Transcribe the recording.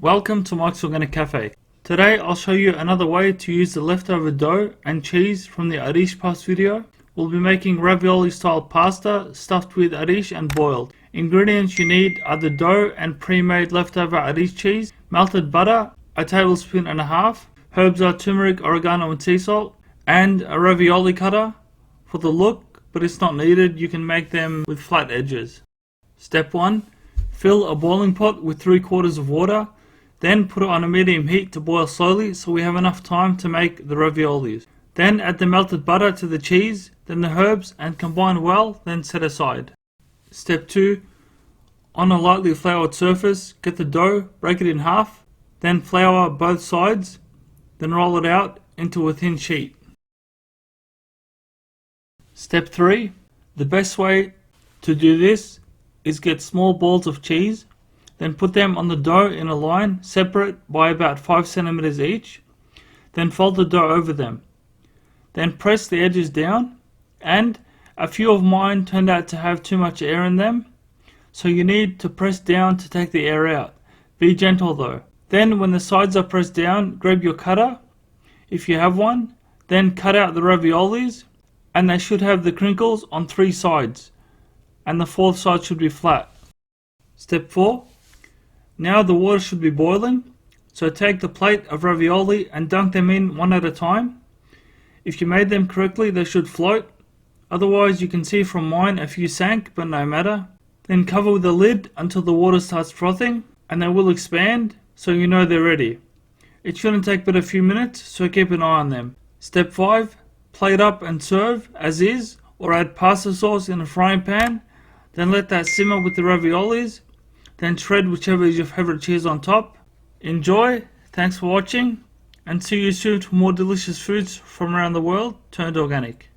Welcome to Mike's Organic Cafe. Today I'll show you another way to use the leftover dough and cheese from the Arish past video. We'll be making ravioli style pasta stuffed with Arish and boiled. Ingredients you need are the dough and pre-made leftover Arish cheese, melted butter, a tablespoon and a half, herbs are turmeric, oregano and sea salt, and a ravioli cutter for the look, but it's not needed, you can make them with flat edges. Step 1. Fill a boiling pot with 3/4 of water. Then put it on a medium heat to boil slowly so we have enough time to make the raviolis. Then add the melted butter to the cheese, then the herbs and combine well, then set aside. Step 2. On a lightly floured surface, get the dough, break it in half, then flour both sides, then roll it out into a thin sheet. Step 3. The best way to do this is get small balls of cheese, then put them on the dough in a line separate by about 5 centimeters each, then fold the dough over them. Then press the edges down, and a few of mine turned out to have too much air in them, so you need to press down to take the air out. Be gentle though. Then when the sides are pressed down, grab your cutter, if you have one, then cut out the raviolis, and they should have the crinkles on 3 sides, and the 4th side should be flat. Step 4. Now the water should be boiling, so take the plate of ravioli and dunk them in one at a time. If you made them correctly, they should float. Otherwise, you can see from mine a few sank, but no matter. Then cover with a lid until the water starts frothing, and they will expand, so you know they're ready. It shouldn't take but a few minutes, so keep an eye on them. Step 5. Plate up and serve as is, or add pasta sauce in a frying pan. Then let that simmer with the raviolis. Then shred whichever is your favorite cheese on top. Enjoy, thanks for watching, and see you soon for more delicious foods from around the world turned organic.